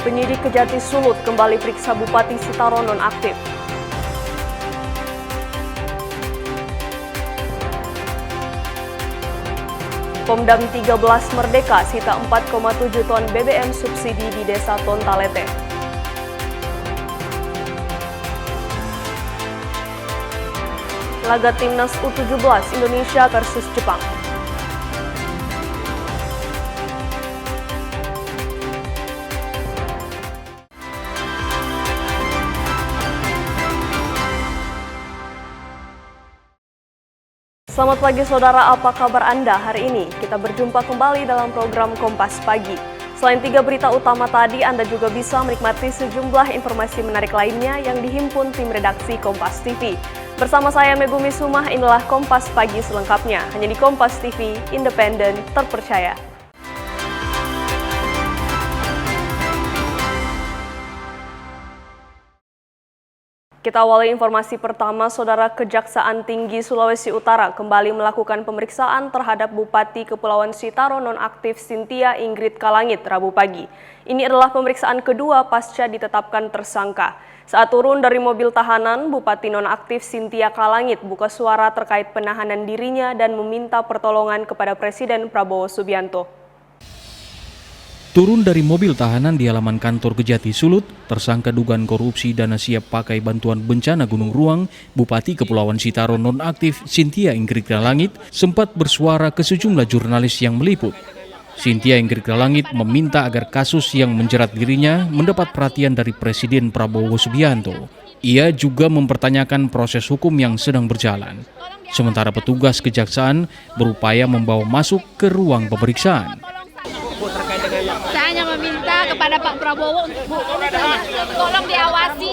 Penyidik Kejati Sulut kembali periksa Bupati Sitaro nonaktif. Pomdam 13 Merdeka sita 4,7 ton BBM subsidi di Desa Tontalete. Laga Timnas U17 Indonesia versus Jepang. Selamat pagi saudara, apa kabar Anda hari ini? Kita berjumpa kembali dalam program Kompas Pagi. Selain 3 berita utama tadi, Anda juga bisa menikmati sejumlah informasi menarik lainnya yang dihimpun tim redaksi Kompas TV. Bersama saya Megumi Sumah, inilah Kompas Pagi selengkapnya. Hanya di Kompas TV, independen, terpercaya. Kita awali informasi pertama, Saudara. Kejaksaan Tinggi Sulawesi Utara kembali melakukan pemeriksaan terhadap Bupati Kepulauan Sitaro nonaktif Cynthia Ingrid Kalangit Rabu pagi. Ini adalah pemeriksaan kedua pasca ditetapkan tersangka. Saat turun dari mobil tahanan, Bupati nonaktif Cynthia Kalangit buka suara terkait penahanan dirinya dan meminta pertolongan kepada Presiden Prabowo Subianto. Turun dari mobil tahanan di halaman kantor Kejati Sulut, tersangka dugaan korupsi dana siap pakai bantuan bencana Gunung Ruang, Bupati Kepulauan Sitaro nonaktif Cynthia Ingrid Kalangit sempat bersuara ke sejumlah jurnalis yang meliput. Cynthia Ingrid Kalangit meminta agar kasus yang menjerat dirinya mendapat perhatian dari Presiden Prabowo Subianto. Ia juga mempertanyakan proses hukum yang sedang berjalan. Sementara petugas kejaksaan berupaya membawa masuk ke ruang pemeriksaan. Saya hanya meminta kepada Pak Prabowo untuk tolong diawasi,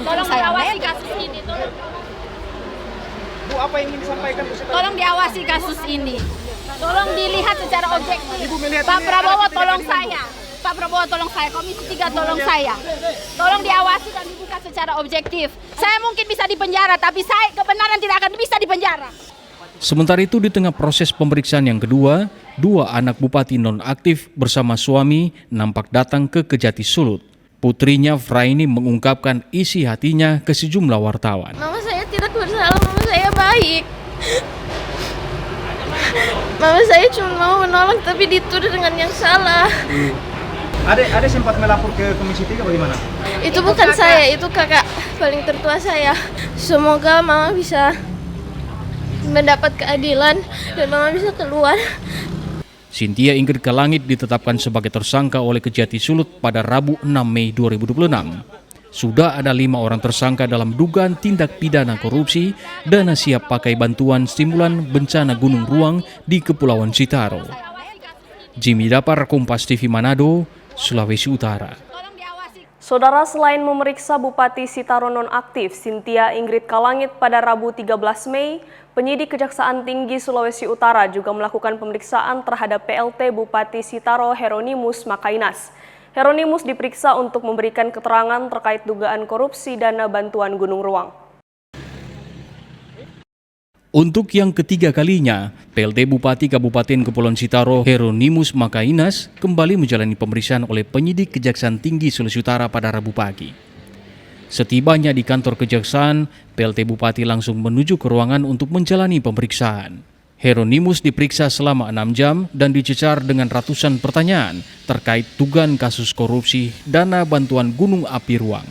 tolong diawasi kasus ini. Bu, apa yang ingin disampaikan? Tolong diawasi kasus ini. Tolong dilihat secara objektif. Pak Prabowo tolong saya. Pak Prabowo tolong saya. Komisi 3 tolong saya. Tolong diawasi dan dibuka secara objektif. Saya mungkin bisa dipenjara, tapi saya kebenaran tidak akan bisa dipenjara. Sementara itu di tengah proses pemeriksaan yang kedua, 2 anak bupati nonaktif bersama suami nampak datang ke Kejati Sulut. Putrinya Fraini mengungkapkan isi hatinya ke sejumlah wartawan. Mama saya tidak bersalah, mama saya baik. Mama saya cuma mau menolong tapi dituduh dengan yang salah. Ada sempat melapor ke Komisi 3 bagaimana? Itu bukan saya, itu kakak paling tertua saya. Semoga mama bisa mendapat keadilan dan mama bisa keluar. Cynthia Ingrid Kalangit ditetapkan sebagai tersangka oleh Kejati Sulut pada Rabu 6 Mei 2026. Sudah ada 5 orang tersangka dalam dugaan tindak pidana korupsi dana siap pakai bantuan stimulan bencana Gunung Ruang di Kepulauan Sitaro. Jimmy Dapar, Kompas TV Manado, Sulawesi Utara. Saudara, selain memeriksa Bupati Sitaro nonaktif Cynthia Ingrid Kalangit pada Rabu 13 Mei, penyidik Kejaksaan Tinggi Sulawesi Utara juga melakukan pemeriksaan terhadap PLT Bupati Sitaro Heronimus Makainas. Heronimus diperiksa untuk memberikan keterangan terkait dugaan korupsi dana bantuan Gunung Ruang. Untuk yang ketiga kalinya, PLT Bupati Kabupaten Kepulauan Sitaro Heronimus Makainas kembali menjalani pemeriksaan oleh penyidik Kejaksaan Tinggi Sulawesi Utara pada Rabu pagi. Setibanya di kantor Kejaksaan, PLT Bupati langsung menuju ke ruangan untuk menjalani pemeriksaan. Heronimus diperiksa selama 6 jam dan dicecar dengan ratusan pertanyaan terkait dugaan kasus korupsi dana bantuan Gunung Api Ruang.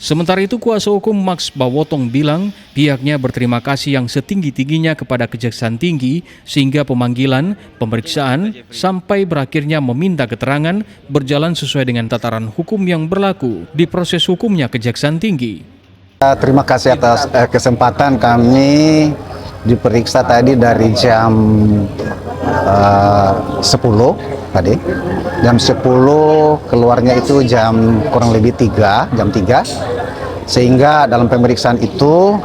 Sementara itu, kuasa hukum Max Bawotong bilang pihaknya berterima kasih yang setinggi-tingginya kepada Kejaksaan Tinggi sehingga pemanggilan, pemeriksaan, sampai berakhirnya meminta keterangan berjalan sesuai dengan tataran hukum yang berlaku di proses hukumnya Kejaksaan Tinggi. Terima kasih atas kesempatan kami diperiksa tadi dari jam 10 tadi. Jam 10 keluarnya itu jam kurang lebih jam 3. Sehingga dalam pemeriksaan itu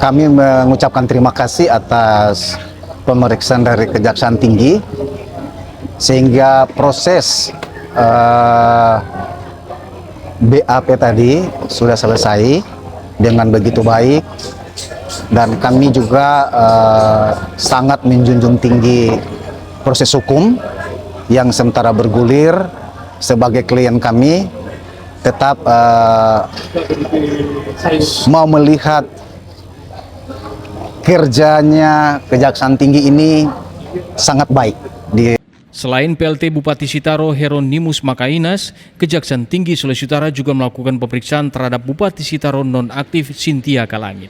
kami mengucapkan terima kasih atas pemeriksaan dari Kejaksaan Tinggi sehingga proses BAP tadi sudah selesai dengan begitu baik dan kami juga sangat menjunjung tinggi proses hukum yang sementara bergulir sebagai klien kami tetap mau melihat kerjanya Kejaksaan Tinggi ini sangat baik. Selain PLT Bupati Sitaro Hieronymus Makainas, Kejaksaan Tinggi Sulawesi Utara juga melakukan pemeriksaan terhadap Bupati Sitaro nonaktif Cynthia Kalangit.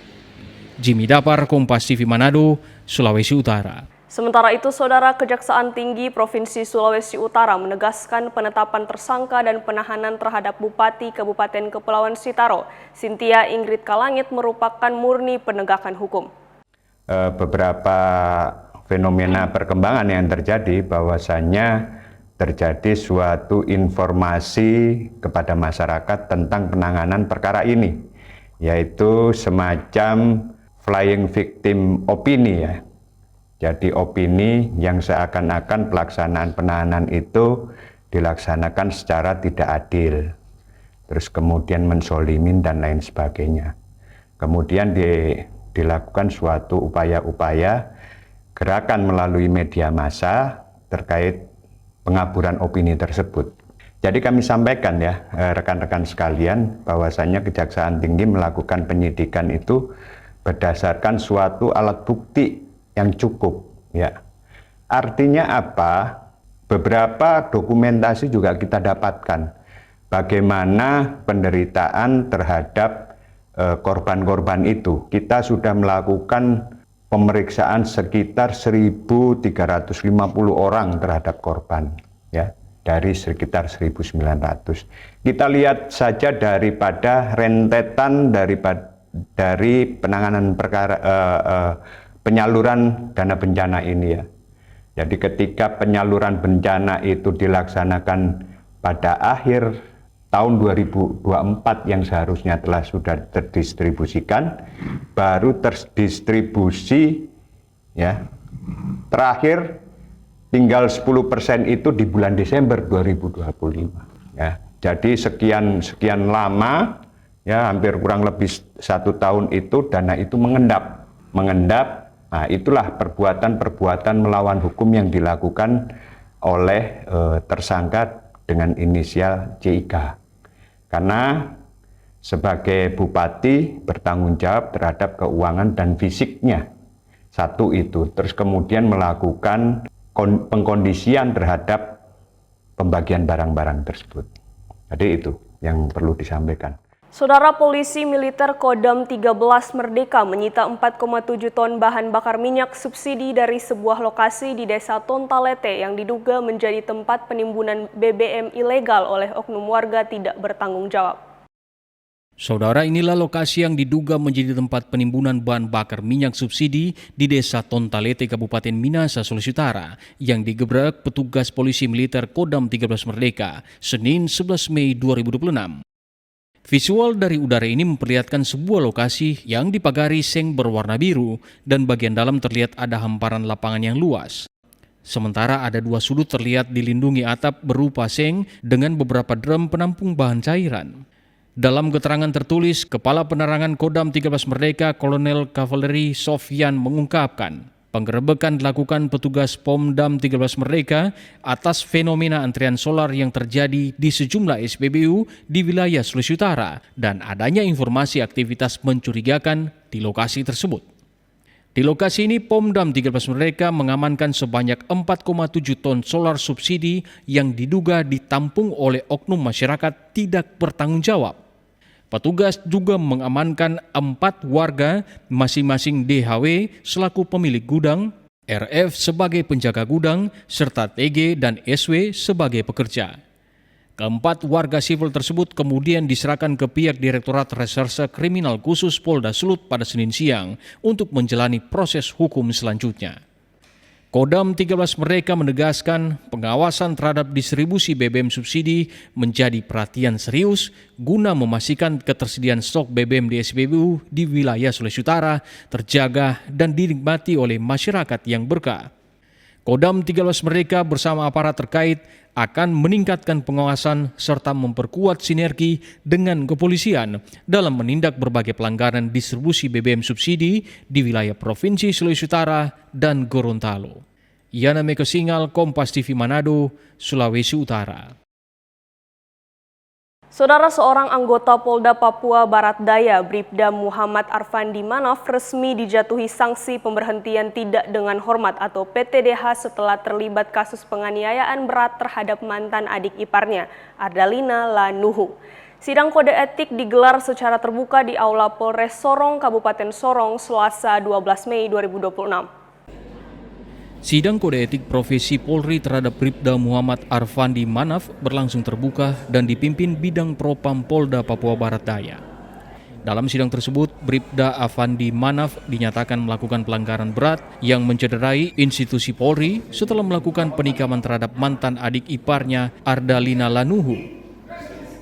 Jimmy Dapar, Kompas TV Manado, Sulawesi Utara. Sementara itu, Saudara, Kejaksaan Tinggi Provinsi Sulawesi Utara menegaskan penetapan tersangka dan penahanan terhadap Bupati Kabupaten Kepulauan Sitaro, Cynthia Ingrid Kalangit, merupakan murni penegakan hukum. Beberapa fenomena perkembangan yang terjadi, bahwasannya terjadi suatu informasi kepada masyarakat tentang penanganan perkara ini, yaitu semacam flying victim opini ya. Jadi opini yang seakan-akan pelaksanaan penahanan itu dilaksanakan secara tidak adil, terus kemudian menzolimin dan lain sebagainya. Kemudian dilakukan suatu upaya-upaya gerakan melalui media massa terkait pengaburan opini tersebut. Jadi kami sampaikan ya rekan-rekan sekalian, bahwasannya Kejaksaan Tinggi melakukan penyidikan itu berdasarkan suatu alat bukti yang cukup ya. Artinya apa? Beberapa dokumentasi juga kita dapatkan bagaimana penderitaan terhadap korban-korban itu. Kita sudah melakukan pemeriksaan sekitar 1.350 orang terhadap korban ya, dari sekitar 1.900. Kita lihat saja daripada rentetan dari penanganan perkara penyaluran dana bencana ini ya. Jadi ketika penyaluran bencana itu dilaksanakan pada akhir tahun 2024 yang seharusnya telah sudah terdistribusikan, baru terdistribusi ya. Terakhir tinggal 10% itu di bulan Desember 2025 ya. Jadi sekian lama ya, hampir kurang lebih 1 tahun itu dana itu mengendap. Nah, itulah perbuatan-perbuatan melawan hukum yang dilakukan oleh tersangka dengan inisial CIK. Karena sebagai bupati bertanggung jawab terhadap keuangan dan fisiknya. Satu itu, terus kemudian melakukan pengkondisian terhadap pembagian barang-barang tersebut. Jadi itu yang perlu disampaikan. Saudara, Polisi Militer Kodam 13 Merdeka menyita 4,7 ton bahan bakar minyak subsidi dari sebuah lokasi di Desa Tontalete yang diduga menjadi tempat penimbunan BBM ilegal oleh oknum warga tidak bertanggung jawab. Saudara, inilah lokasi yang diduga menjadi tempat penimbunan bahan bakar minyak subsidi di Desa Tontalete, Kabupaten Minahasa, Sulawesi Utara, yang digebrak petugas Polisi Militer Kodam 13 Merdeka, Senin 11 Mei 2026. Visual dari udara ini memperlihatkan sebuah lokasi yang dipagari seng berwarna biru dan bagian dalam terlihat ada hamparan lapangan yang luas. Sementara ada 2 sudut terlihat dilindungi atap berupa seng dengan beberapa drum penampung bahan cairan. Dalam keterangan tertulis, Kepala Penerangan Kodam 13 Merdeka Kolonel Kavaleri Sofyan mengungkapkan, penggerebekan dilakukan petugas Pomdam 13 Merdeka atas fenomena antrian solar yang terjadi di sejumlah SPBU di wilayah Sulawesi Utara dan adanya informasi aktivitas mencurigakan di lokasi tersebut. Di lokasi ini, Pomdam 13 Merdeka mengamankan sebanyak 4,7 ton solar subsidi yang diduga ditampung oleh oknum masyarakat tidak bertanggung jawab. Petugas juga mengamankan 4 warga, masing-masing DHW selaku pemilik gudang, RF sebagai penjaga gudang, serta TG dan SW sebagai pekerja. Keempat warga sipil tersebut kemudian diserahkan ke pihak Direktorat Reserse Kriminal Khusus Polda Sulut pada Senin siang untuk menjalani proses hukum selanjutnya. Kodam 13 Merdeka menegaskan pengawasan terhadap distribusi BBM subsidi menjadi perhatian serius guna memastikan ketersediaan stok BBM di SPBU di wilayah Sulawesi Utara terjaga dan dinikmati oleh masyarakat yang berkah. Kodam 13 Merdeka bersama aparat terkait akan meningkatkan pengawasan serta memperkuat sinergi dengan kepolisian dalam menindak berbagai pelanggaran distribusi BBM subsidi di wilayah Provinsi Sulawesi Utara dan Gorontalo. Yana Meko Singal, Kompas TV Manado, Sulawesi Utara. Saudara, seorang anggota Polda Papua Barat Daya, Bribda Muhammad Arfandi Manaf, resmi dijatuhi sanksi pemberhentian tidak dengan hormat atau PTDH setelah terlibat kasus penganiayaan berat terhadap mantan adik iparnya, Ardalina Lanuhu. Sidang kode etik digelar secara terbuka di Aula Polres Sorong, Kabupaten Sorong, Selasa 12 Mei 2026. Sidang kode etik profesi Polri terhadap Bribda Muhammad Arfandi Manaf berlangsung terbuka dan dipimpin Bidang Propam Polda Papua Barat Daya. Dalam sidang tersebut, Bribda Afandi Manaf dinyatakan melakukan pelanggaran berat yang mencederai institusi Polri setelah melakukan penikaman terhadap mantan adik iparnya Ardalina Lanuhu.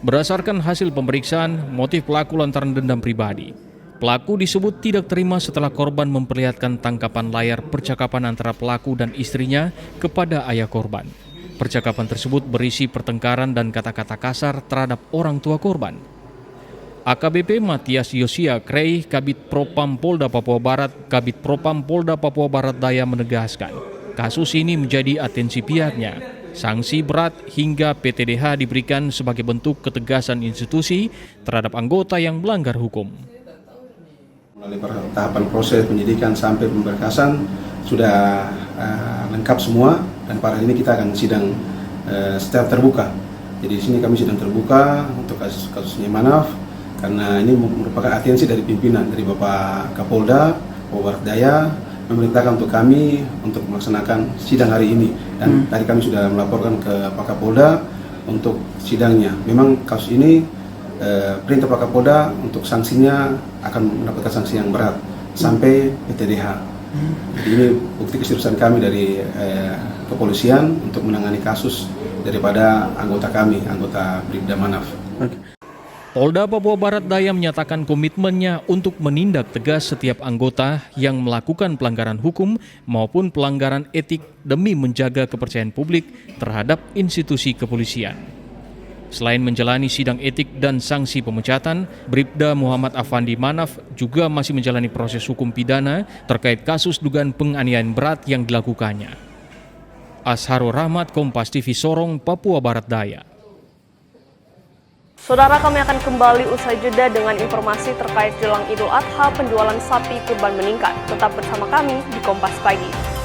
Berdasarkan hasil pemeriksaan, motif pelaku lantaran dendam pribadi. Pelaku disebut tidak terima setelah korban memperlihatkan tangkapan layar percakapan antara pelaku dan istrinya kepada ayah korban. Percakapan tersebut berisi pertengkaran dan kata-kata kasar terhadap orang tua korban. AKBP Matias Yosia Krei, Kabid Propam Polda Papua Barat, Kabid Propam Polda Papua Barat Daya menegaskan, kasus ini menjadi atensi pihaknya. Sanksi berat hingga PTDH diberikan sebagai bentuk ketegasan institusi terhadap anggota yang melanggar hukum. Melalui tahapan proses penyidikan sampai pemberkasan sudah lengkap semua, dan pada hari ini kita akan sidang secara terbuka. Jadi di sini kami sidang terbuka untuk kasusnya Manaf, karena ini merupakan atensi dari pimpinan dari Bapak Kapolda Papua Barat Daya memerintahkan untuk kami untuk melaksanakan sidang hari ini, dan tadi kami sudah melaporkan ke Pak Kapolda untuk sidangnya. Memang kasus ini perintah Pak Kapolda untuk sanksinya akan mendapatkan sanksi yang berat sampai PTDH. Jadi ini bukti keseriusan kami dari kepolisian untuk menangani kasus daripada anggota kami, anggota Bribda Manaf. Polda Papua Barat Daya menyatakan komitmennya untuk menindak tegas setiap anggota yang melakukan pelanggaran hukum maupun pelanggaran etik demi menjaga kepercayaan publik terhadap institusi kepolisian. Selain menjalani sidang etik dan sanksi pemecatan, Bribda Muhammad Afandi Manaf juga masih menjalani proses hukum pidana terkait kasus dugaan penganiayaan berat yang dilakukannya. Asharul Rahmat, Kompas TV Sorong, Papua Barat Daya. Saudara, kami akan kembali usai jeda dengan informasi terkait jelang Idul Adha, penjualan sapi kurban meningkat. Tetap bersama kami di Kompas Pagi.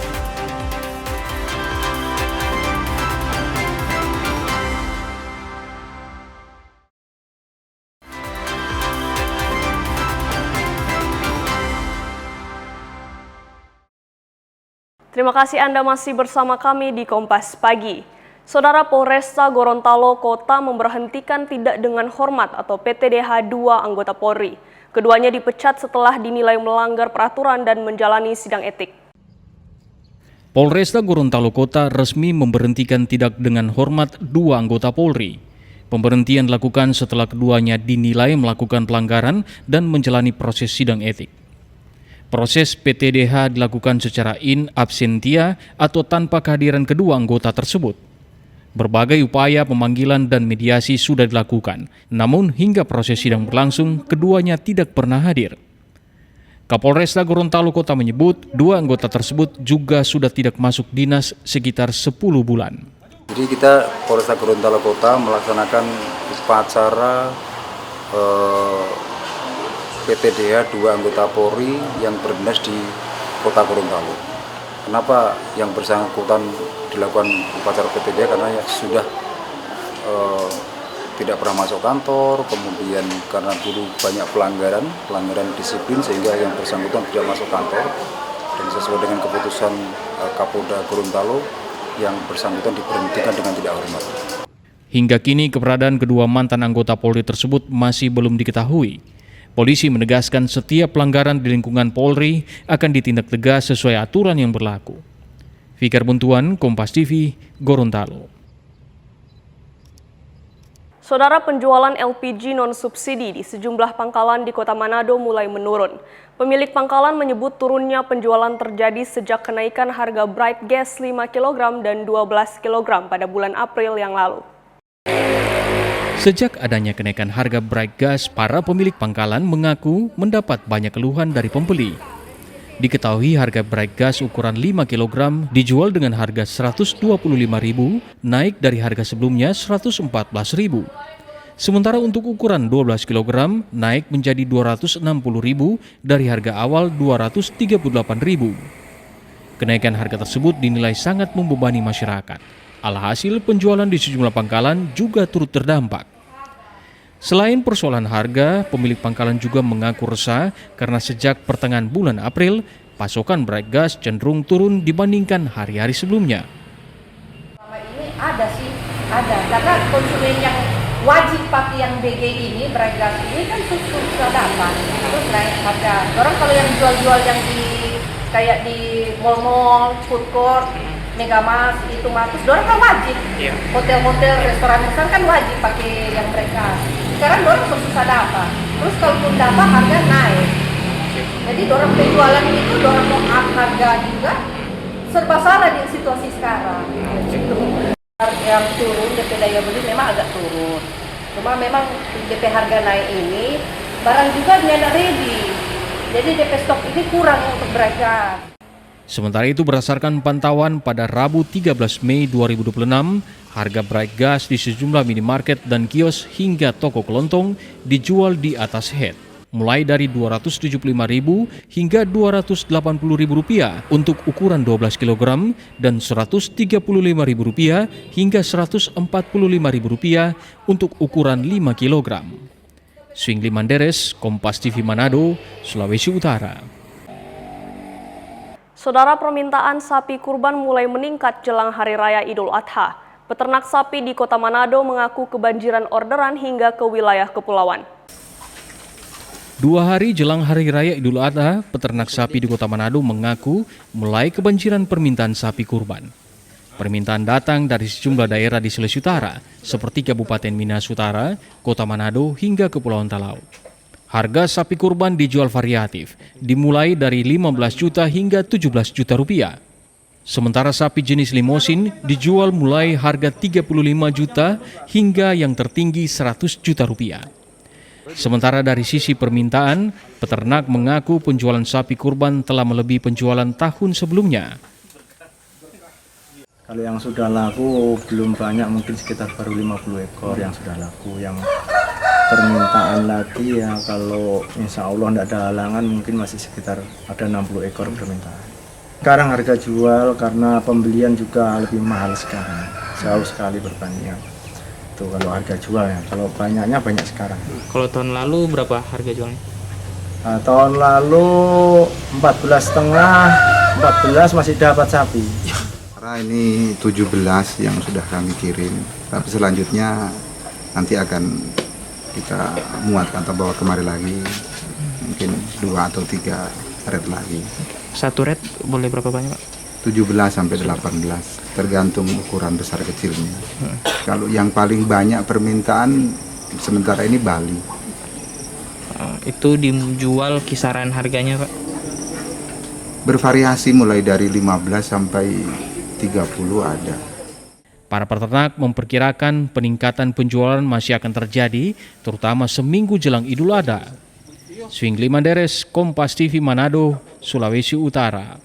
Terima kasih Anda masih bersama kami di Kompas Pagi. Saudara, Polresta Gorontalo Kota memberhentikan tidak dengan hormat atau PTDH 2 anggota Polri. Keduanya dipecat setelah dinilai melanggar peraturan dan menjalani sidang etik. Polresta Gorontalo Kota resmi memberhentikan tidak dengan hormat 2 anggota Polri. Pemberhentian dilakukan setelah keduanya dinilai melakukan pelanggaran dan menjalani proses sidang etik. Proses PTDH dilakukan secara in absentia atau tanpa kehadiran kedua anggota tersebut. Berbagai upaya pemanggilan dan mediasi sudah dilakukan, namun hingga proses sidang berlangsung, keduanya tidak pernah hadir. Kapolresta Gorontalo Kota menyebut, 2 anggota tersebut juga sudah tidak masuk dinas sekitar 10 bulan. Jadi kita Polresta Gorontalo Kota melaksanakan upacara PTDH 2 anggota Polri yang berdinas di Kota Gorontalo. Kenapa yang bersangkutan dilakukan upacara PTDH? Karena ya sudah tidak pernah masuk kantor, kemudian karena dulu banyak pelanggaran disiplin sehingga yang bersangkutan tidak masuk kantor, dan sesuai dengan keputusan Kapolda Gorontalo yang bersangkutan diberhentikan dengan tidak hormat. Hingga kini keberadaan kedua mantan anggota Polri tersebut masih belum diketahui. Polisi menegaskan setiap pelanggaran di lingkungan Polri akan ditindak tegas sesuai aturan yang berlaku. Fikar Buntuan, Kompas TV, Gorontalo. Saudara, penjualan LPG non-subsidi di sejumlah pangkalan di Kota Manado mulai menurun. Pemilik pangkalan menyebut turunnya penjualan terjadi sejak kenaikan harga Bright Gas 5 kg dan 12 kg pada bulan April yang lalu. Sejak adanya kenaikan harga Bright Gas, para pemilik pangkalan mengaku mendapat banyak keluhan dari pembeli. Diketahui harga bright gas ukuran 5 kg dijual dengan harga Rp125.000, naik dari harga sebelumnya Rp114.000. Sementara untuk ukuran 12 kg naik menjadi Rp260.000 dari harga awal Rp238.000. Kenaikan harga tersebut dinilai sangat membebani masyarakat. Alhasil penjualan di sejumlah pangkalan juga turut terdampak. Selain persoalan harga, pemilik pangkalan juga mengaku resah karena sejak pertengahan bulan April, pasokan bright gas cenderung turun dibandingkan hari-hari sebelumnya. Selama ini ada karena konsumen yang wajib pakai yang BG ini, bright gas ini kan susah dapat, terus naik harga. Orang kalau yang jual-jual yang kayak di mall-mall, food court, Megamas, itu Matus, orang kan wajib. Hotel-hotel, restoran kan wajib pakai yang bright gas. Sekarang orang susah dapat, terus kalaupun dapat harga naik. Jadi orang penjualan itu orang mau up harga juga, serba salah di situasi sekarang. Yang turun DP daya beli memang agak turun. Cuma memang DP harga naik ini barang juga tidak ready. Jadi DP stok ini kurang untuk bright gas. Sementara itu berdasarkan pantauan pada Rabu 13 Mei 2026, harga bright gas di sejumlah minimarket dan kios hingga toko kelontong dijual di atas head, mulai dari Rp275.000 hingga Rp280.000 untuk ukuran 12 kg dan Rp135.000 hingga Rp145.000 untuk ukuran 5 kg. Swingli Manderes, Kompas TV Manado, Sulawesi Utara. Saudara, permintaan sapi kurban mulai meningkat jelang Hari Raya Idul Adha. Peternak sapi di Kota Manado mengaku kebanjiran orderan hingga ke wilayah kepulauan. 2 hari jelang Hari Raya Idul Adha, peternak sapi di Kota Manado mengaku mulai kebanjiran permintaan sapi kurban. Permintaan datang dari sejumlah daerah di Sulawesi Utara, seperti Kabupaten Minas Utara, Kota Manado, hingga Kepulauan Talaut. Harga sapi kurban dijual variatif, dimulai dari 15 juta hingga 17 juta rupiah. Sementara sapi jenis limosin dijual mulai harga 35 juta hingga yang tertinggi 100 juta rupiah. Sementara dari sisi permintaan, peternak mengaku penjualan sapi kurban telah melebihi penjualan tahun sebelumnya. Kalau yang sudah laku belum banyak, mungkin sekitar baru 50 ekor yang sudah laku. Yang permintaan lagi ya kalau insya Allah tidak ada halangan mungkin masih sekitar ada 60 ekor permintaan. Sekarang harga jual karena pembelian juga lebih mahal sekarang, jauh sekali berbanding. Itu kalau harga jual ya, kalau banyaknya banyak sekarang. Kalau tahun lalu berapa harga jualnya? Nah, tahun lalu 14,5, 14 masih dapat sapi. Karena ini 17 yang sudah kami kirim, tapi selanjutnya nanti akan kita muatkan atau bawa kemari lagi, mungkin 2 atau 3 red lagi. Satu red boleh berapa banyak, Pak? 17 sampai 18, tergantung ukuran besar kecilnya. Kalau yang paling banyak permintaan sementara ini Bali. Itu dijual kisaran harganya, Pak? Bervariasi mulai dari 15 sampai 30 ada. Para peternak memperkirakan peningkatan penjualan masih akan terjadi, terutama seminggu jelang Idul Adha. Swingli Manderes, Kompas TV Manado, Sulawesi Utara.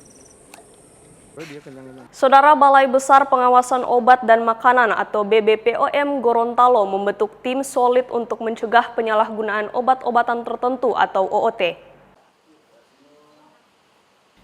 Saudara, Balai Besar Pengawasan Obat dan Makanan atau BBPOM Gorontalo membentuk tim solid untuk mencegah penyalahgunaan obat-obatan tertentu atau OOT.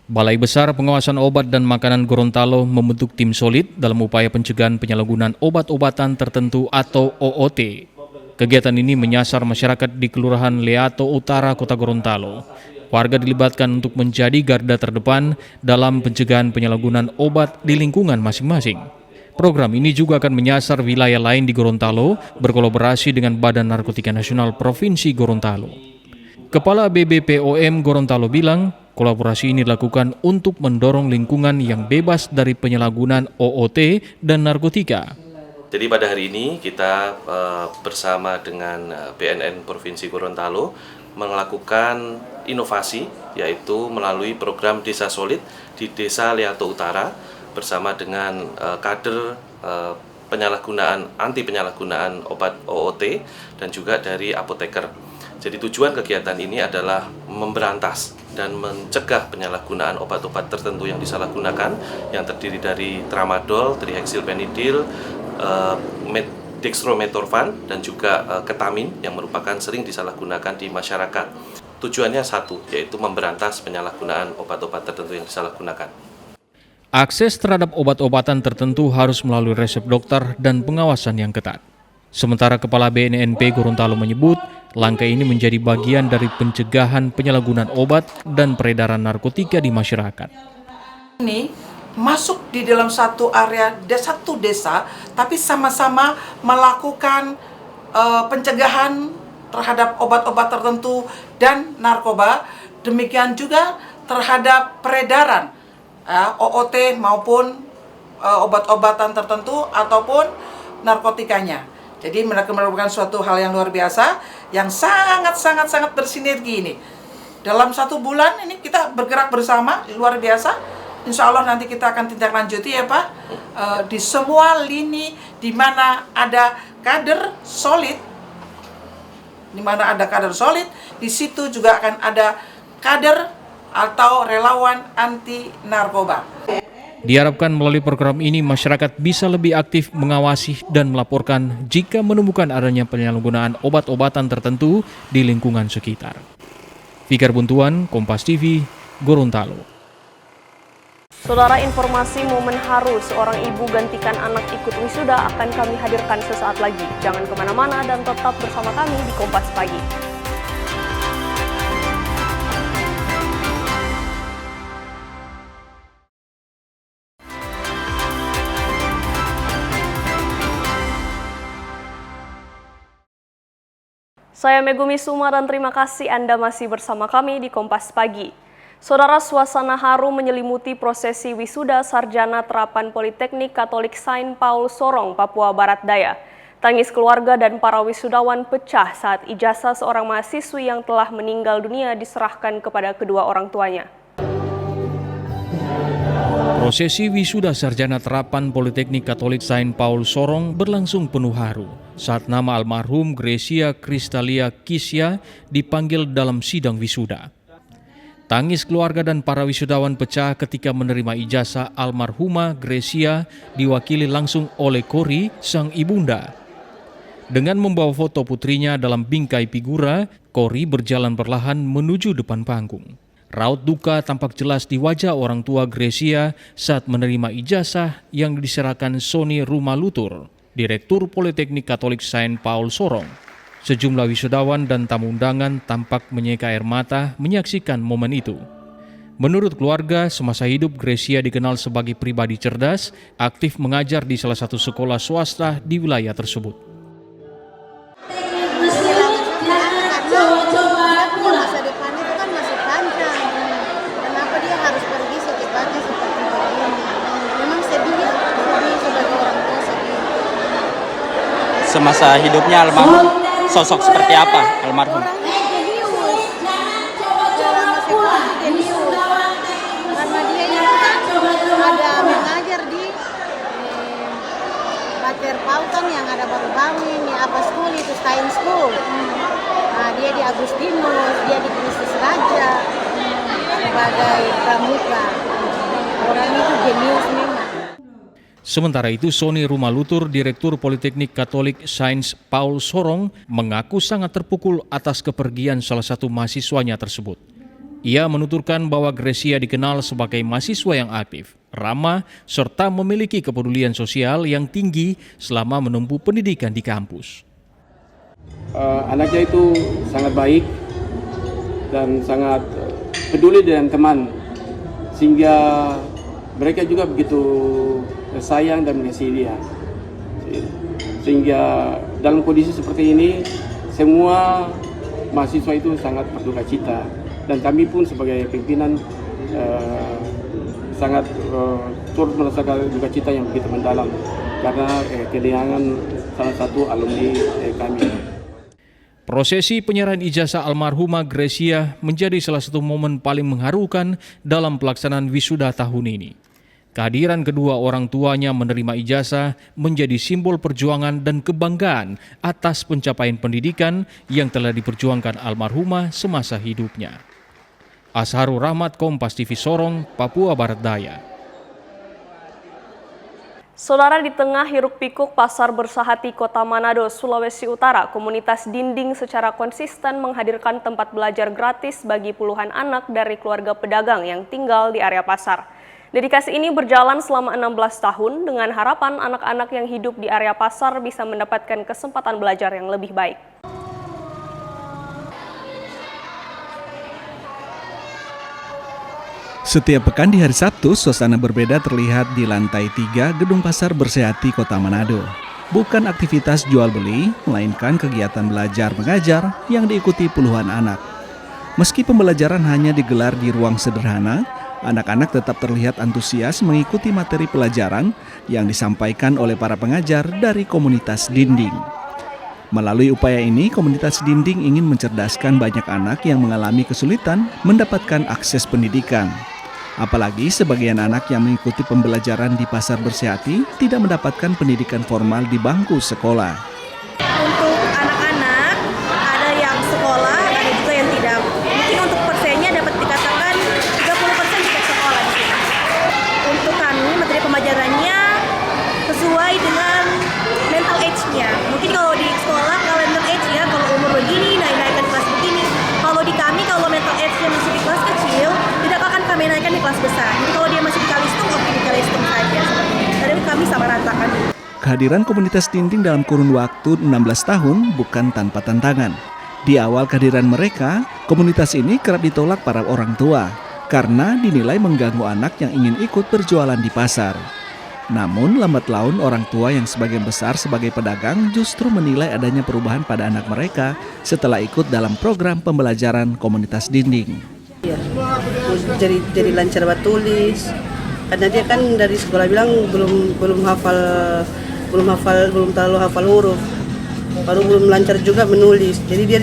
Balai Besar Pengawasan Obat dan Makanan Gorontalo membentuk tim solid dalam upaya pencegahan penyalahgunaan obat-obatan tertentu atau OOT. Kegiatan ini menyasar masyarakat di Kelurahan Leato Utara, Kota Gorontalo. Warga dilibatkan untuk menjadi garda terdepan dalam pencegahan penyalahgunaan obat di lingkungan masing-masing. Program ini juga akan menyasar wilayah lain di Gorontalo berkolaborasi dengan Badan Narkotika Nasional Provinsi Gorontalo. Kepala BBPOM Gorontalo bilang, kolaborasi ini dilakukan untuk mendorong lingkungan yang bebas dari penyalahgunaan OOT dan narkotika. Jadi pada hari ini kita bersama dengan BNN Provinsi Gorontalo melakukan inovasi, yaitu melalui program Desa Solid di Desa Leato Utara bersama dengan kader anti penyalahgunaan obat OOT dan juga dari apoteker. Jadi tujuan kegiatan ini adalah memberantas dan mencegah penyalahgunaan obat-obat tertentu yang disalahgunakan, yang terdiri dari tramadol, triheksilpenidil, dextrometorphan, dan juga ketamin yang merupakan sering disalahgunakan di masyarakat. Tujuannya satu, yaitu memberantas penyalahgunaan obat-obat tertentu yang disalahgunakan. Akses terhadap obat-obatan tertentu harus melalui resep dokter dan pengawasan yang ketat. Sementara Kepala BNNP Gorontalo menyebut, langkah ini menjadi bagian dari pencegahan penyalahgunaan obat dan peredaran narkotika di masyarakat. Ini masuk di dalam satu area, satu desa, tapi sama-sama melakukan pencegahan terhadap obat-obat tertentu dan narkoba, demikian juga terhadap peredaran OOT maupun obat-obatan tertentu ataupun narkotikanya. Jadi mereka melakukan suatu hal yang luar biasa, yang sangat bersinergi ini. Dalam 1 bulan ini kita bergerak bersama, luar biasa. Insya Allah nanti kita akan tindak lanjuti ya Pak, di semua lini di mana ada kader solid, di situ juga akan ada kader atau relawan anti narkoba. Diharapkan melalui program ini masyarakat bisa lebih aktif mengawasi dan melaporkan jika menemukan adanya penyalahgunaan obat-obatan tertentu di lingkungan sekitar. Fikar Buntuan, Kompas TV, Gorontalo. Saudara, informasi momen haru seorang ibu gantikan anak ikut wisuda akan kami hadirkan sesaat lagi. Jangan kemana-mana dan tetap bersama kami di Kompas Pagi. Saya Megumi Suma dan terima kasih Anda masih bersama kami di Kompas Pagi. Saudara, suasana haru menyelimuti prosesi wisuda Sarjana Terapan Politeknik Katolik Saint Paul Sorong, Papua Barat Daya. Tangis keluarga dan para wisudawan pecah saat ijazah seorang mahasiswi yang telah meninggal dunia diserahkan kepada kedua orang tuanya. Prosesi wisuda Sarjana Terapan Politeknik Katolik Saint Paul Sorong berlangsung penuh haru saat nama almarhum Grecia Kristalia Kisya dipanggil dalam sidang wisuda. Tangis keluarga dan para wisudawan pecah ketika menerima ijazah almarhumah Grecia diwakili langsung oleh Kori, sang ibunda. Dengan membawa foto putrinya dalam bingkai figura, Kori berjalan perlahan menuju depan panggung. Raut duka tampak jelas di wajah orang tua Grecia saat menerima ijazah yang diserahkan Sony Rumalutur, Direktur Politeknik Katolik Saint Paul Sorong. Sejumlah wisudawan dan tamu undangan tampak menyeka air mata menyaksikan momen itu. Menurut keluarga, semasa hidup Grecia dikenal sebagai pribadi cerdas, aktif mengajar di salah satu sekolah swasta di wilayah tersebut. Masa depannya itu kan masih panjang. Kenapa dia harus pergi secepatnya seperti begini? Memang sedih ya, sedih sebagai orang tua sedih. Semasa hidupnya almarhum sosok seperti apa almarhum? Orangnya jenius. Karena dia itu kan ada mengajar di Pater Pautan yang ada baru bangun, ya apa school itu Science School. Nah, dia di Agustinus, dia di Kristus Raja sebagai pramuka. Orang itu jenius memang. Sementara itu, Sony Rumalutur, Direktur Politeknik Katolik Saint Paul Sorong, mengaku sangat terpukul atas kepergian salah satu mahasiswanya tersebut. Ia menuturkan bahwa Grecia dikenal sebagai mahasiswa yang aktif, ramah, serta memiliki kepedulian sosial yang tinggi selama menempuh pendidikan di kampus. Anaknya itu sangat baik dan sangat peduli dengan teman, sehingga mereka juga begitu sayang dan mengasihi dia. Sehingga dalam kondisi seperti ini, semua mahasiswa itu sangat berduka cita, dan kami pun sebagai pimpinan sangat turut merasakan duka cita yang begitu mendalam karena kehilangan salah satu alumni kami. Prosesi penyerahan ijazah almarhumah Grecia menjadi salah satu momen paling mengharukan dalam pelaksanaan wisuda tahun ini. Kehadiran kedua orang tuanya menerima ijazah menjadi simbol perjuangan dan kebanggaan atas pencapaian pendidikan yang telah diperjuangkan almarhumah semasa hidupnya. Asharul Rahmat, Kompas TV Sorong, Papua Barat Daya. Saudara, di tengah hiruk-pikuk pasar Bersahati Kota Manado, Sulawesi Utara, komunitas Dinding secara konsisten menghadirkan tempat belajar gratis bagi puluhan anak dari keluarga pedagang yang tinggal di area pasar. Dedikasi ini berjalan selama 16 tahun dengan harapan anak-anak yang hidup di area pasar bisa mendapatkan kesempatan belajar yang lebih baik. Setiap pekan di hari Sabtu, suasana berbeda terlihat di lantai 3 Gedung Pasar Bersahati Kota Manado. Bukan aktivitas jual beli, melainkan kegiatan belajar mengajar yang diikuti puluhan anak. Meski pembelajaran hanya digelar di ruang sederhana, anak-anak tetap terlihat antusias mengikuti materi pelajaran yang disampaikan oleh para pengajar dari komunitas Dinding. Melalui upaya ini, komunitas Dinding ingin mencerdaskan banyak anak yang mengalami kesulitan mendapatkan akses pendidikan. Apalagi sebagian anak yang mengikuti pembelajaran di Pasar Bersahati tidak mendapatkan pendidikan formal di bangku sekolah. Untuk anak-anak, ada yang sekolah, ada juga yang tidak. Mungkin untuk persennya dapat dikatakan 30% tidak sekolah di sini. Untuk kami, materi pembelajarannya sesuai dengan mental age-nya. Mungkin kalau di sekolah, calendar age-nya, kalau umur begini, naikkan kelas begini. Kalau di kami, kalau mental age-nya masih di kelas kecil, tidak akan kami naikkan di kelas besar. Jadi kalau dia masih di Kalistung, oke di Kalistung saja. Jadi kami sama ratakan. Kehadiran komunitas Dinding dalam kurun waktu 16 tahun bukan tanpa tantangan. Di awal kehadiran mereka, komunitas ini kerap ditolak para orang tua karena dinilai mengganggu anak yang ingin ikut berjualan di pasar. Namun lambat laun orang tua yang sebagian besar sebagai pedagang justru menilai adanya perubahan pada anak mereka setelah ikut dalam program pembelajaran komunitas Dinding. Ya, jadi lancar buat tulis. Karena dia kan dari sekolah bilang belum terlalu hafal huruf. Baru belum lancar juga menulis. Jadi dia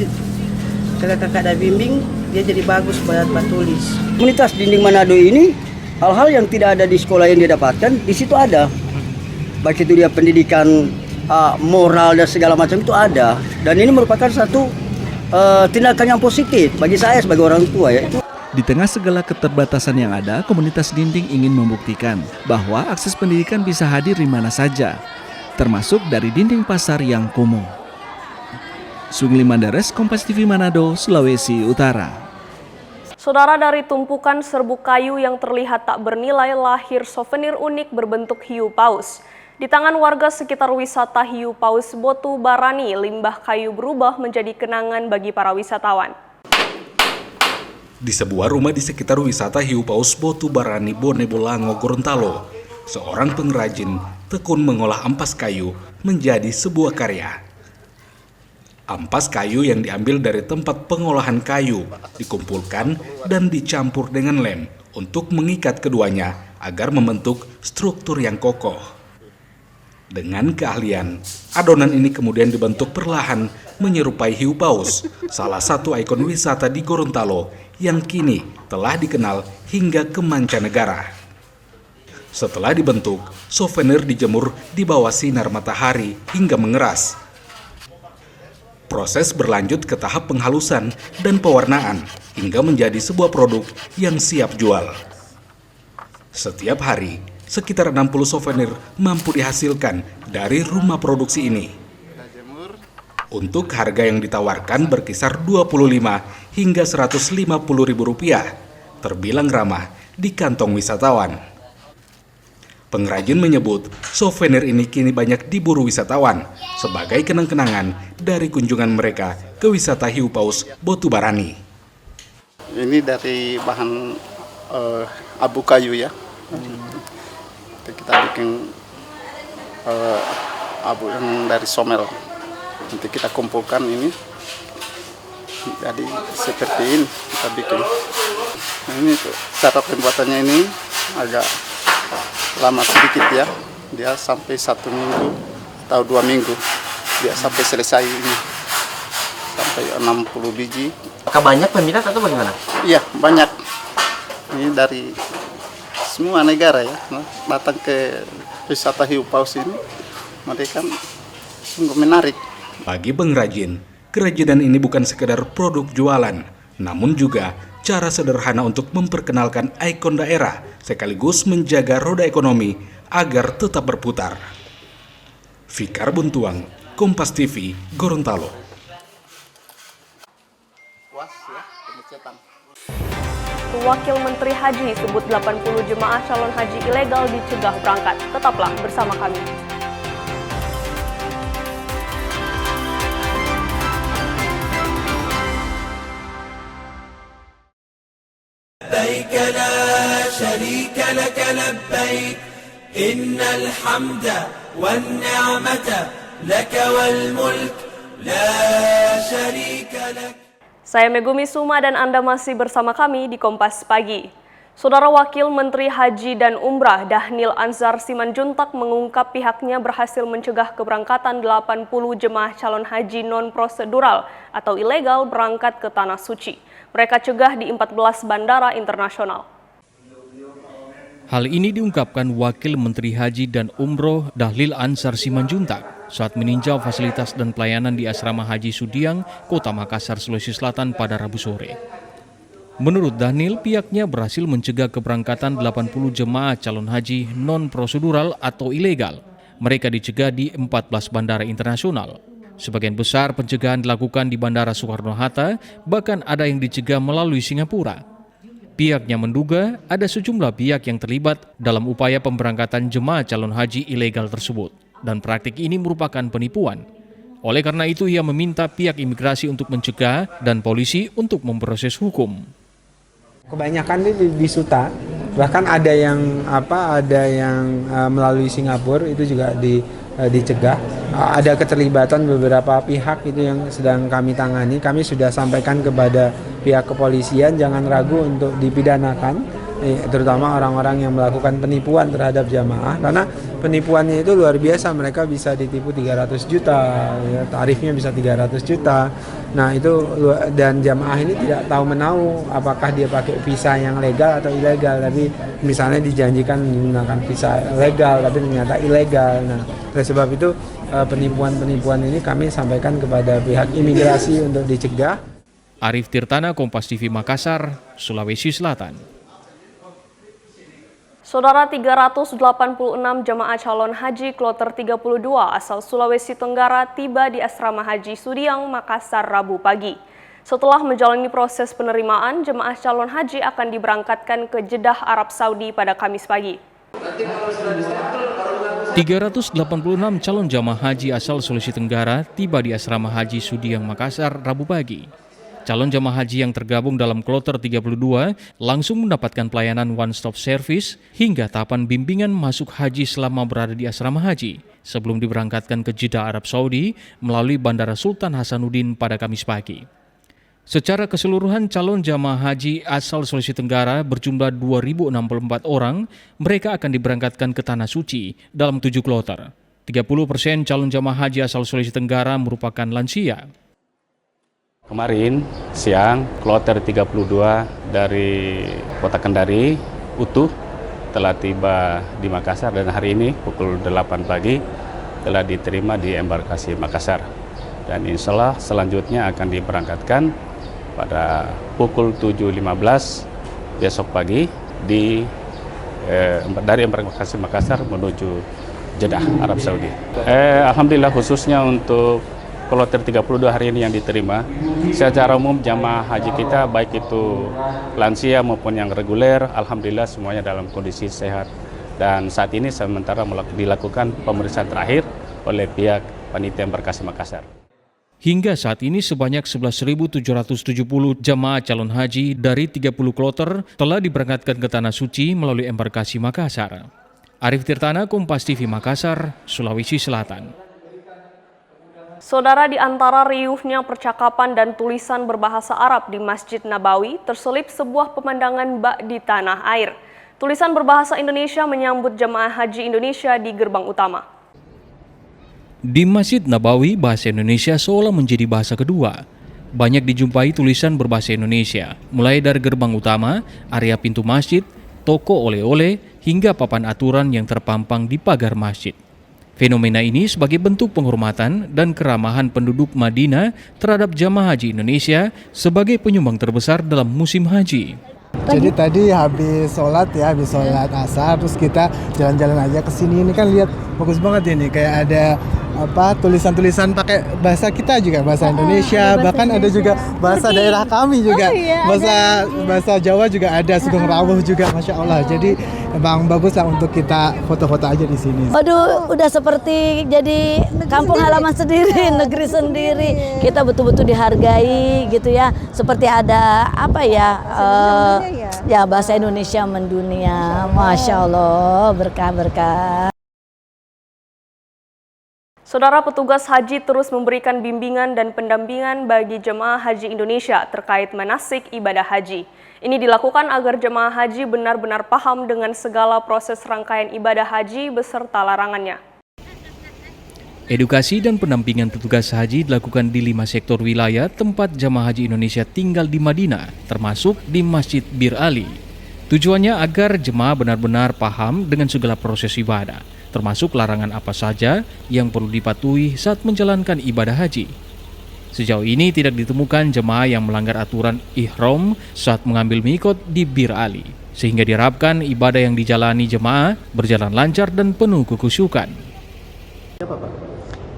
kakak-kakak dah bimbing, dia jadi bagus buat tulis. Komunitas Dinding Manado ini hal-hal yang tidak ada di sekolah yang dia dapatkan, di situ ada. Baik itu dia pendidikan moral dan segala macam itu ada. Dan ini merupakan satu tindakan yang positif bagi saya sebagai orang tua ya. Di tengah segala keterbatasan yang ada, komunitas Dinding ingin membuktikan bahwa akses pendidikan bisa hadir di mana saja, termasuk dari dinding pasar yang kumuh. Sungli Mandares, Kompas TV Manado, Sulawesi Utara. Saudara, dari tumpukan serbuk kayu yang terlihat tak bernilai lahir souvenir unik berbentuk hiu paus. Di tangan warga sekitar wisata hiu paus Botu Barani, limbah kayu berubah menjadi kenangan bagi para wisatawan. Di sebuah rumah di sekitar wisata hiu paus Botu Barani, Bone Bolango, Gorontalo, seorang pengrajin tekun mengolah ampas kayu menjadi sebuah karya. Ampas kayu yang diambil dari tempat pengolahan kayu dikumpulkan dan dicampur dengan lem untuk mengikat keduanya agar membentuk struktur yang kokoh. Dengan keahlian, adonan ini kemudian dibentuk perlahan menyerupai hiu paus, salah satu ikon wisata di Gorontalo yang kini telah dikenal hingga ke mancanegara. Setelah dibentuk, souvenir dijemur di bawah sinar matahari hingga mengeras. Proses berlanjut ke tahap penghalusan dan pewarnaan hingga menjadi sebuah produk yang siap jual. Setiap hari, sekitar 60 souvenir mampu dihasilkan dari rumah produksi ini. Untuk harga yang ditawarkan berkisar 25 hingga 150 ribu rupiah, terbilang ramah di kantong wisatawan. Pengrajin menyebut souvenir ini kini banyak diburu wisatawan sebagai kenang-kenangan dari kunjungan mereka ke wisata hiu paus Botu Barani. Ini dari bahan abu kayu ya. Kita bikin abu yang dari somel. Nanti kita kumpulkan ini. Jadi seperti ini kita bikin. Nah, ini cara pembuatannya ini agak lama sedikit ya, dia sampai 1 minggu atau 2 minggu dia sampai selesai ini, sampai 60 biji. Apakah banyak peminat atau bagaimana? Iya banyak, ini dari semua negara ya datang ke wisata hiu paus ini, mereka sungguh menarik. Bagi pengrajin, kerajinan ini bukan sekedar produk jualan, namun juga cara sederhana untuk memperkenalkan ikon daerah sekaligus menjaga roda ekonomi agar tetap berputar. Fikar Buntuang, Kompas TV, Gorontalo. Wakil Menteri Haji sebut 80 jemaah calon haji ilegal dicegah berangkat. Tetaplah bersama kami. لبيك لا شريك لك لبيك إن الحمد والنعمة لك والملك لا شريك لك. Saya Megumi Suma dan Anda masih bersama kami di Kompas Pagi. Saudara Wakil Menteri Haji dan Umrah Dahnil Anzar Simanjuntak mengungkap pihaknya berhasil mencegah keberangkatan 80 jemaah calon haji non-prosedural atau ilegal berangkat ke Tanah Suci. Mereka cegah di 14 bandara internasional. Hal ini diungkapkan Wakil Menteri Haji dan Umroh Dahnil Anzar Simanjuntak saat meninjau fasilitas dan pelayanan di Asrama Haji Sudiang, Kota Makassar, Sulawesi Selatan pada Rabu sore. Menurut Dahnil, pihaknya berhasil mencegah keberangkatan 80 jemaah calon haji non-prosedural atau ilegal. Mereka dicegah di 14 bandara internasional. Sebagian besar pencegahan dilakukan di Bandara Soekarno-Hatta, bahkan ada yang dicegah melalui Singapura. Pihaknya menduga ada sejumlah pihak yang terlibat dalam upaya pemberangkatan jemaah calon haji ilegal tersebut, dan praktik ini merupakan penipuan. Oleh karena itu, ia meminta pihak imigrasi untuk mencegah dan polisi untuk memproses hukum. Kebanyakan di Suta, bahkan ada yang melalui Singapura itu juga dicegah. Ada keterlibatan beberapa pihak itu yang sedang kami tangani. Kami sudah sampaikan kepada pihak kepolisian jangan ragu untuk dipidanakan, terutama orang-orang yang melakukan penipuan terhadap jamaah, karena penipuannya itu luar biasa. Mereka bisa ditipu 300 juta, ya, tarifnya bisa 300 juta. Nah itu, dan jamaah ini tidak tahu menahu apakah dia pakai visa yang legal atau ilegal, tapi misalnya dijanjikan menggunakan visa legal tapi ternyata ilegal. Nah oleh sebab itu penipuan-penipuan ini kami sampaikan kepada pihak imigrasi untuk dicegah. Arif Tirtana, Kompas TV Makassar, Sulawesi Selatan. Saudara, 386 jemaah calon haji kloter 32 asal Sulawesi Tenggara tiba di Asrama Haji Sudiang, Makassar, Rabu pagi. Setelah menjalani proses penerimaan, jemaah calon haji akan diberangkatkan ke Jeddah, Arab Saudi pada Kamis pagi. 386 calon jamaah haji asal Sulawesi Tenggara tiba di Asrama Haji Sudiang, Makassar, Rabu pagi. Calon jamaah haji yang tergabung dalam kloter 32 langsung mendapatkan pelayanan one-stop service hingga tahapan bimbingan masuk haji selama berada di asrama haji sebelum diberangkatkan ke Jeddah, Arab Saudi melalui Bandara Sultan Hasanuddin pada Kamis pagi. Secara keseluruhan, calon jamaah haji asal Sulawesi Tenggara berjumlah 2.064 orang. Mereka akan diberangkatkan ke Tanah Suci dalam 7 kloter. 30% calon jamaah haji asal Sulawesi Tenggara merupakan lansia. Kemarin siang, kloter 32 dari Kota Kendari utuh telah tiba di Makassar, dan hari ini pukul 8 pagi telah diterima di embarkasi Makassar. Dan insya Allah selanjutnya akan diberangkatkan pada pukul 7.15 besok pagi dari embarkasi Makassar menuju Jeddah, Arab Saudi. Alhamdulillah, khususnya untuk kloter 32 hari ini yang diterima, secara umum jamaah haji kita baik itu lansia maupun yang reguler, alhamdulillah semuanya dalam kondisi sehat. Dan saat ini sementara dilakukan pemeriksaan terakhir oleh pihak panitia embarkasi Makassar. Hingga saat ini sebanyak 11.770 jamaah calon haji dari 30 kloter telah diberangkatkan ke Tanah Suci melalui embarkasi Makassar. Arif Tirtana, Kompas TV Makassar, Sulawesi Selatan. Saudara, di antara riuhnya percakapan dan tulisan berbahasa Arab di Masjid Nabawi terselip sebuah pemandangan bak di tanah air. Tulisan berbahasa Indonesia menyambut jemaah haji Indonesia di gerbang utama. Di Masjid Nabawi, bahasa Indonesia seolah menjadi bahasa kedua. Banyak dijumpai tulisan berbahasa Indonesia, mulai dari gerbang utama, area pintu masjid, toko oleh-oleh, hingga papan aturan yang terpampang di pagar masjid. Fenomena ini sebagai bentuk penghormatan dan keramahan penduduk Madinah terhadap jamaah haji Indonesia sebagai penyumbang terbesar dalam musim haji. Jadi tadi habis sholat asar, terus kita jalan-jalan aja ke sini. Ini kan lihat bagus banget ini, kayak ada tulisan-tulisan pakai bahasa kita juga, bahasa Indonesia, bahkan ada juga bahasa daerah kami juga, bahasa Jawa juga ada, Sugeng Rawuh juga, Masya Allah. Jadi emang bagus lah untuk kita foto-foto aja di sini. Waduh, udah seperti jadi kampung halaman sendiri, negeri sendiri. Kita betul-betul dihargai gitu ya, seperti ada ya bahasa Indonesia mendunia. Masya Allah, berkah-berkah. Saudara, petugas haji terus memberikan bimbingan dan pendampingan bagi jemaah haji Indonesia terkait manasik ibadah haji. Ini dilakukan agar jemaah haji benar-benar paham dengan segala proses rangkaian ibadah haji beserta larangannya. Edukasi dan pendampingan petugas haji dilakukan di 5 sektor wilayah tempat jemaah haji Indonesia tinggal di Madinah, termasuk di Masjid Bir Ali. Tujuannya agar jemaah benar-benar paham dengan segala proses ibadah, termasuk larangan apa saja yang perlu dipatuhi saat menjalankan ibadah haji. Sejauh ini tidak ditemukan jemaah yang melanggar aturan ihram saat mengambil mikot di Bir Ali, sehingga diharapkan ibadah yang dijalani jemaah berjalan lancar dan penuh kekhusyukan.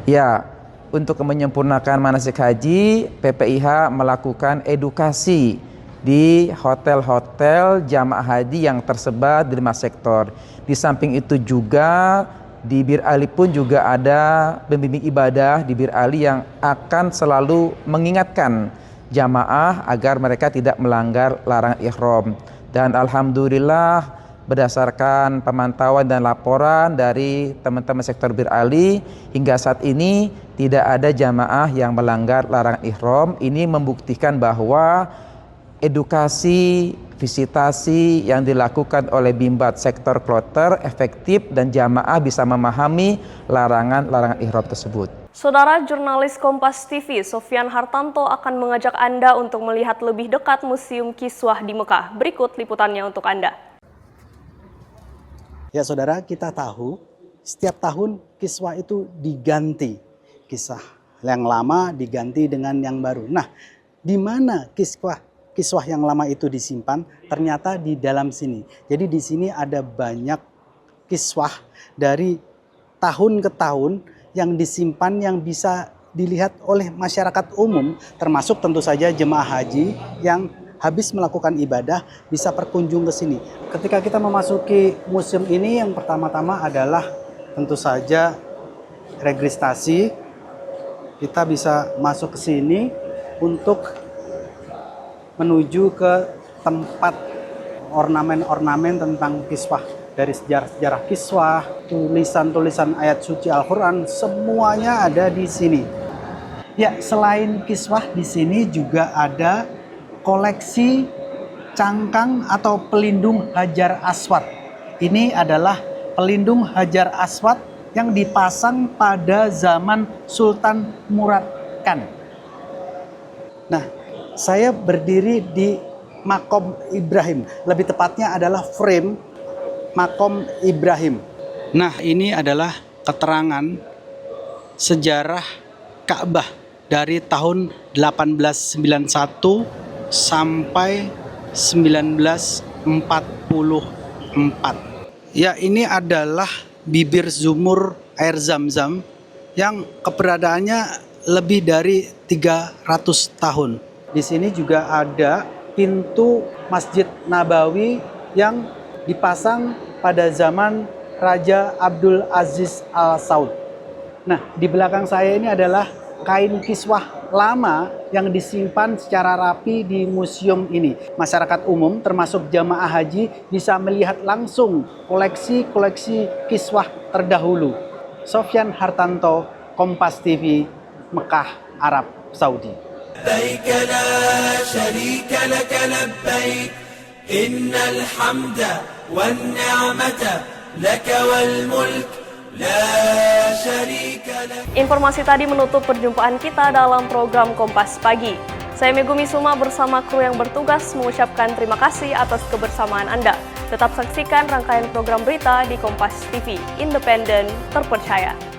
Ya, untuk menyempurnakan manasik haji, PPIH melakukan edukasi di hotel-hotel jamaah haji yang tersebar di 5 sektor. Di samping itu juga di Bir Ali pun juga ada pembimbing ibadah di Bir Ali yang akan selalu mengingatkan jamaah agar mereka tidak melanggar larangan ihram. Dan alhamdulillah berdasarkan pemantauan dan laporan dari teman-teman sektor Bir Ali, hingga saat ini tidak ada jamaah yang melanggar larangan ihram. Ini membuktikan bahwa edukasi, visitasi yang dilakukan oleh Bimbat sektor kloter efektif dan jamaah bisa memahami larangan-larangan ihram tersebut. Saudara, jurnalis Kompas TV Sofyan Hartanto akan mengajak Anda untuk melihat lebih dekat Museum Kiswah di Mekah. Berikut liputannya untuk Anda. Ya saudara, kita tahu setiap tahun kiswah itu diganti. Kisah yang lama diganti dengan yang baru. Nah, di mana kiswah yang lama itu disimpan? Ternyata di dalam sini. Jadi di sini ada banyak kiswah dari tahun ke tahun yang disimpan, yang bisa dilihat oleh masyarakat umum, termasuk tentu saja jemaah haji yang habis melakukan ibadah bisa berkunjung ke sini. Ketika kita memasuki museum ini, yang pertama-tama adalah tentu saja registrasi. Kita bisa masuk ke sini untuk menuju ke tempat ornamen-ornamen tentang kiswah. Dari sejarah-sejarah kiswah, tulisan-tulisan ayat suci Al-Quran, semuanya ada di sini. Ya, selain kiswah di sini juga ada koleksi cangkang atau pelindung Hajar Aswad. Ini adalah pelindung Hajar Aswad yang dipasang pada zaman Sultan Murad Khan. Nah, saya berdiri di Makom Ibrahim. Lebih tepatnya adalah frame Makom Ibrahim. Nah, ini adalah keterangan sejarah Ka'bah dari tahun 1891 sampai 1944. Ya, ini adalah bibir sumur air Zam-Zam yang keberadaannya lebih dari 300 tahun. Di sini juga ada pintu Masjid Nabawi yang dipasang pada zaman Raja Abdul Aziz Al Saud. Nah, di belakang saya ini adalah kain kiswah lama yang disimpan secara rapi di museum ini. Masyarakat umum termasuk jamaah haji bisa melihat langsung koleksi-koleksi kiswah terdahulu. Sofyan Hartanto, Kompas TV, Mekah, Arab Saudi. لبيك لا شريك لك لبيك إن الحمد والنعمة لك والملك لا شريك لك. Informasi tadi menutup perjumpaan kita dalam program Kompas Pagi. Saya Megumi Suma bersama kru yang bertugas mengucapkan terima kasih atas kebersamaan Anda. Tetap saksikan rangkaian program berita di Kompas TV, independen, terpercaya.